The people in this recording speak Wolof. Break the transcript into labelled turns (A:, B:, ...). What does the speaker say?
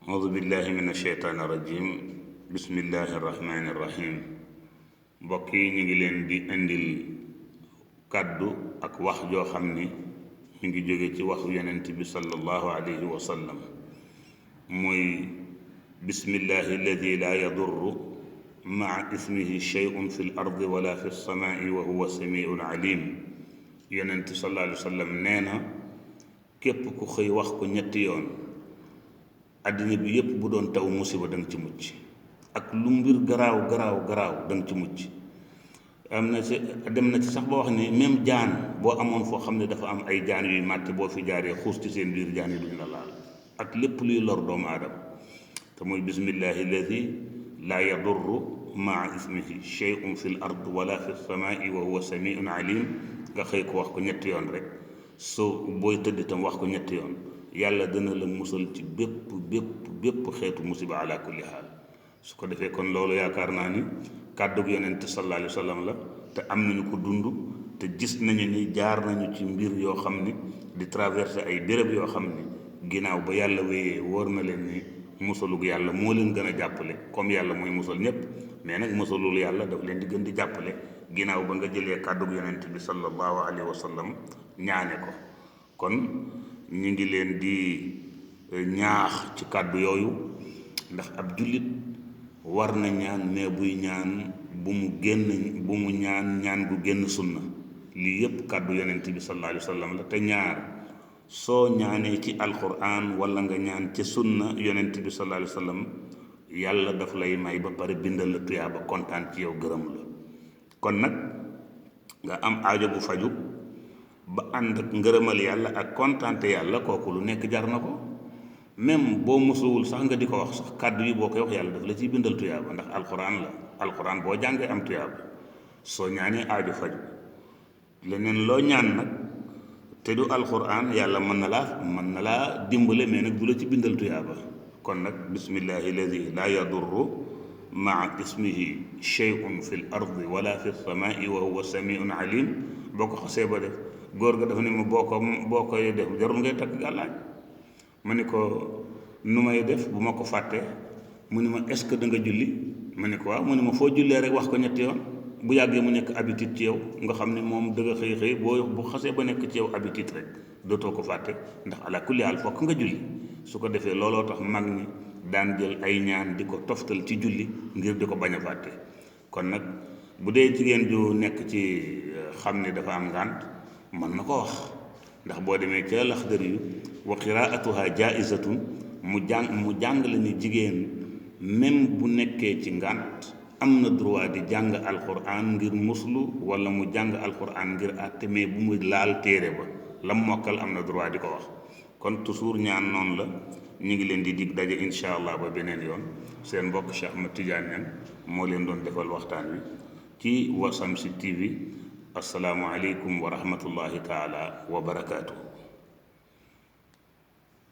A: أعوذ بالله من الشيطان الرجيم بسم الله الرحمن الرحيم mbokk yi ñu ngi leen di indil kàddu ak wax joo xam ni mi ngi jóge ci waxu yonent bi sallallahu alayhi wa sallam muy bismillahi alladi la yadurru maa ismihi shay'un fi l ardi wala fi lsamaai wa huwa samiun alim yonent sallallahu alayhi wa sallam nee na képp ku xëy wax ko ñetti yoon àddina bi yépp bu doon taw musiba da nga ci mucc ak lu mbir garaaw da nga ci mucc am na ci dem na ci sax ba wax ni même jaan boo amoon foo xam ne dafa am ay jaan yuy màtt boo fi jaaree xuus ci seen biir jaan yi duñ la laal ak lépp luy lor doomu aadama te muy bismillahi alladi laa yadurru maa ismihi shay'un fi l ard wala fi lsamaai wa huwa samiun alim nga xëy ko wax ko ñetti yoon rek soo booy tëdd itam wax ko ñetti yoon yàlla dana la musal ci bépp xeetu musiba ala kulli xaal su ko defee kon loolu yaakaar naa ni kàddug yonent sallallahu alayhi wa sallam la te am nañu ko dund te gis nañu ni jaar nañu ci mbir yoo xam ni di traversé ay béréb yoo xam ni ginnaaw ba yàlla wéyee wóor na leen ni musalug yàlla moo leen gën a jàppale comme yàlla mooy musal ñépp mais nag musalul yàlla daf leen di gën di jàppale ginnaaw ba nga jëlee kàddug yonent bi sallallahu alayhi wa sallam ñaane ko kon ñu ngi leen di ñaax ci kàddu yooyu ndax ab jullit war na ñaan mais buy ñaan bu mu ñaan gu génn sunna lii yépp kàddu yonent bi sallallahu alayhi wa sallam la te ñaar soo ñaanee ci alquran wala nga ñaan ci sunna yonent bi sallallahu alayhi wa sallam yàlla daf lay may ba pare bindal la tuyaaba kontaan ci yow gërëm la kon nag nga am aajo bu faju ba ànd ak ngërëmal yàlla ak kontaante yàlla kooku lu nekk jar na ko même boo musuwul sax nga di ko wax sax kàddu yi boo koy wax yàlla daf la ciy bindal tuyaaba ndax alquran boo jàngee am tuyaaba soo ñaanee aajo faju leneen loo ñaan nag te du alquran yàlla mën na laa dimbale mais nag du la ci bindal tuyaaba kon nag bismillahi alladi laa yadurru maa ismihi shay'un fi l ardi wala fi lsamaai wa huwa samiun alim boo ko xasee ba def góor ga dafa ne ma boo koy def jarul ngay takk gàllaaj ma ni ko nu may def bu ma ko fàttee mu ni ma est-ce que da nga julli ma ni ko waaw mu ni ma foo jullee rek wax ko ñetti yoon bu yàggee mu nekk habitude ci yow nga xam ne moom dëgg xëy bu xasee ba nekk ci yow habitude rek dootoo ko fàtte ndax ala kulli haal fokk nga julli su ko defee looloo tax mag ñi daan jël ay ñaan di ko toftal ci julli ngir di ko bañ a fàtte kon nag bu dee jigéen ju nekk ci xam ne dafa am ngànt mën na ko wax ndax boo demee ca Laxdari yu wa qiraatuha jaizatun mu jàngale ni jigéen même bu nekkee ci ngànt am na droit di jàng alquran ngir muslu wala mu jàng alquran ngir àtte mais bu mu laal téere ba la mokkal am na droit di ko wax kon toujours ñaan noonu la ñu ngi leen di dig daje incha allah ba beneen yoon seen mbokk Cheikh Ahmed Tidiane Niang moo leen doon defal waxtaan wi ci Wassamsi TV asalaamualeykum wa rahmatullahi taala wa barakaatu.